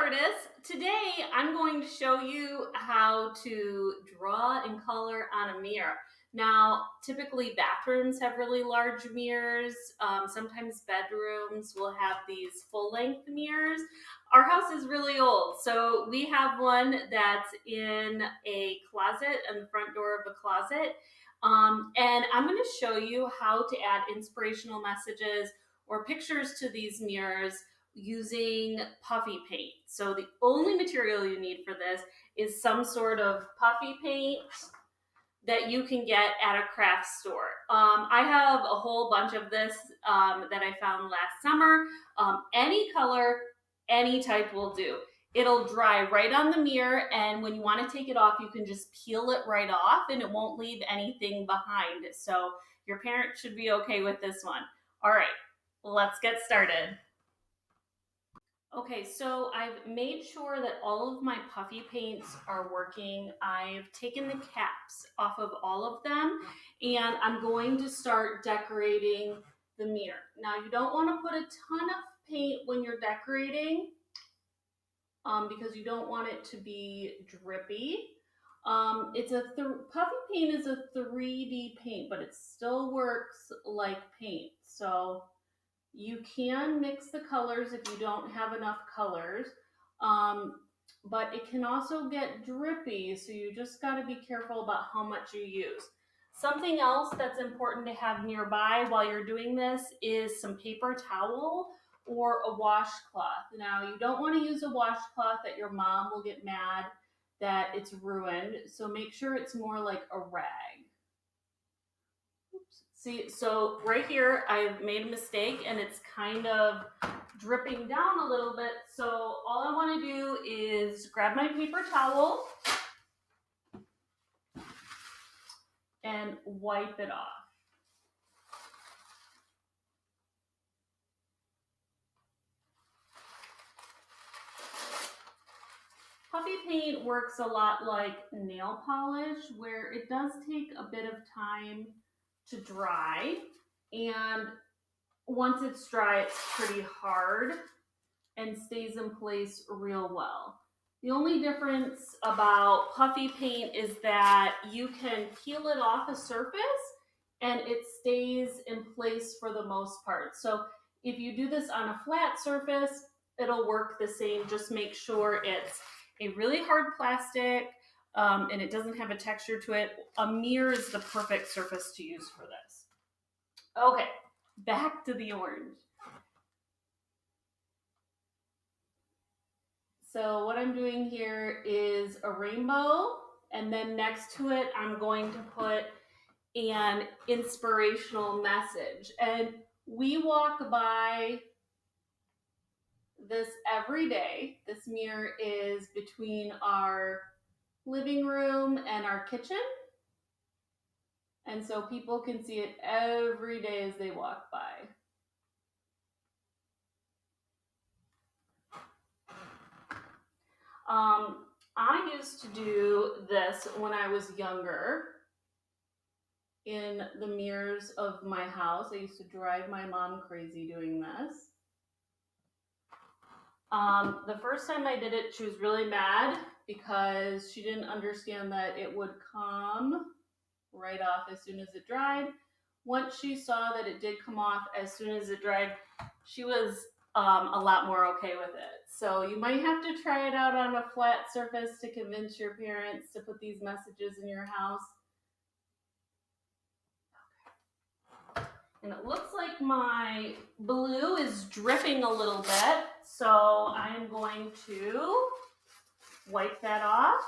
artists. Today I'm going to show you how to draw and color on a mirror. Now, typically bathrooms have really large mirrors. Sometimes bedrooms will have these full-length mirrors. Our house is really old, so we have one that's in a closet, in the front door of a closet. And I'm going to show you how to add inspirational messages or pictures to these mirrors using puffy paint. So the only material you need for this is some sort of puffy paint that you can get at a craft store. I have a whole bunch of this that I found last summer. Any color, any type will do. It'll dry right on the mirror, and when you want to take it off, you can just peel it right off and it won't leave anything behind. So your parents should be okay with this one. All right, let's get started. Okay, so I've made sure that all of my puffy paints are working. I've taken the caps off of all of them, and I'm going to start decorating the mirror. Now, you don't want to put a ton of paint when you're decorating because you don't want it to be drippy. Puffy paint is a 3D paint, but it still works like paint. So you can mix the colors if you don't have enough colors, but it can also get drippy, so you just got to be careful about how much you use. Something else that's important to have nearby while you're doing this is some paper towel or a washcloth. Now, you don't want to use a washcloth that your mom will get mad that it's ruined, so make sure it's more like a rag. See, so right here, I've made a mistake and it's kind of dripping down a little bit. So all I want to do is grab my paper towel and wipe it off. Puffy paint works a lot like nail polish, where it does take a bit of time to dry, and once it's dry, it's pretty hard and stays in place real well. The only difference about puffy paint is that you can peel it off a surface and it stays in place for the most part. So if you do this on a flat surface, it'll work the same. Just make sure it's a really hard plastic and it doesn't have a texture to it. A mirror is the perfect surface to use for this. Okay, back to the orange. So what I'm doing here is a rainbow, and then next to it, I'm going to put an inspirational message. And we walk by this every day. This mirror is between our living room and our kitchen. And so people can see it every day as they walk by. I used to do this when I was younger in the mirrors of my house. I used to drive my mom crazy doing this. The first time I did it, she was really mad because she didn't understand that it would come right off as soon as it dried. Once she saw that it did come off as soon as it dried, she was a lot more okay with it. So you might have to try it out on a flat surface to convince your parents to put these messages in your house. And it looks like my blue is dripping a little bit, so I'm going to wipe that off.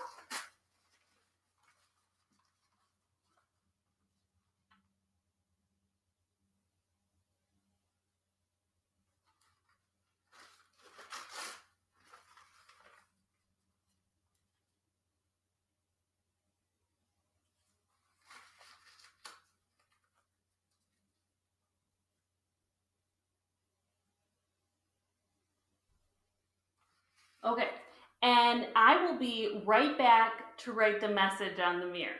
Okay, and I will be right back to write the message on the mirror.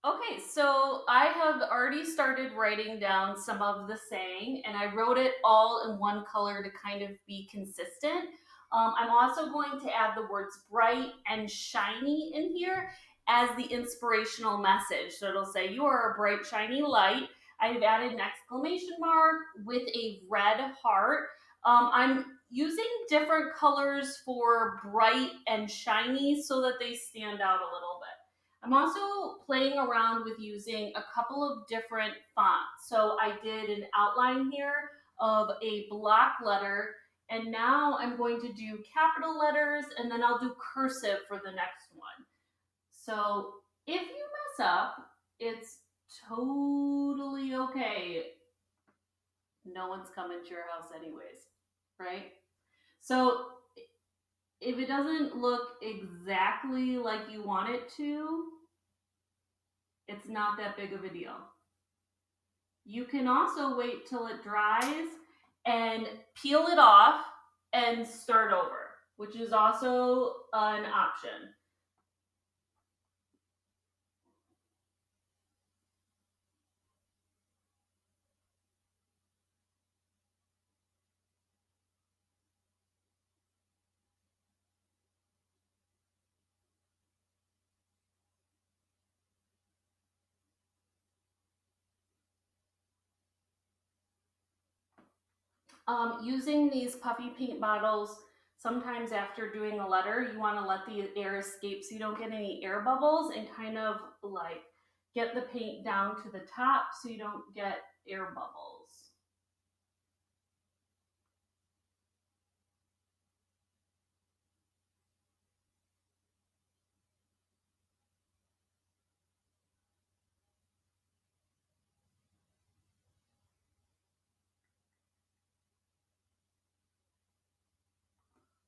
Okay, so I have already started writing down some of the saying, and I wrote it all in one color to kind of be consistent. I'm also going to add the words bright and shiny in here as the inspirational message. So it'll say, "You are a bright, shiny light." I've added an exclamation mark with a red heart. I'm using different colors for bright and shiny so that they stand out a little bit. I'm also playing around with using a couple of different fonts. So I did an outline here of a block letter, and now I'm going to do capital letters, and then I'll do cursive for the next one. So if you mess up, it's totally okay. No one's coming to your house anyways, right? So if it doesn't look exactly like you want it to, it's not that big of a deal. You can also wait till it dries and peel it off and start over, which is also an option. Using these puffy paint bottles, sometimes after doing a letter, you want to let the air escape so you don't get any air bubbles, and kind of like get the paint down to the top so you don't get air bubbles.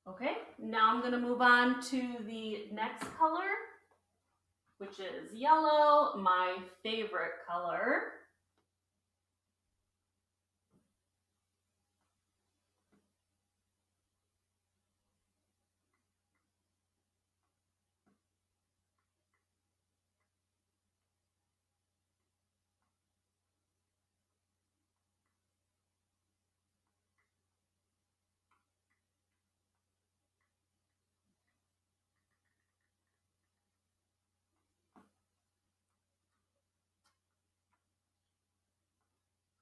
Okay, now I'm going to move on to the next color, which is yellow, my favorite color.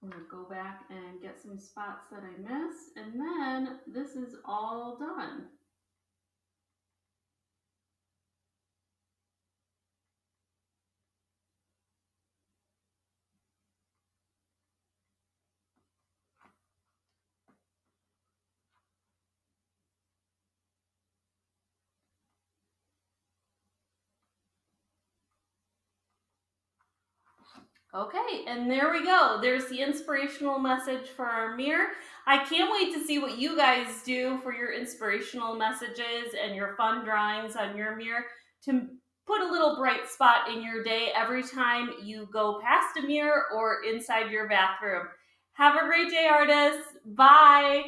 I'm gonna go back and get some spots that I missed, and then this is all done. Okay, and there we go. There's the inspirational message for our mirror. I can't wait to see what you guys do for your inspirational messages and your fun drawings on your mirror to put a little bright spot in your day every time you go past a mirror or inside your bathroom. Have a great day, artists. Bye.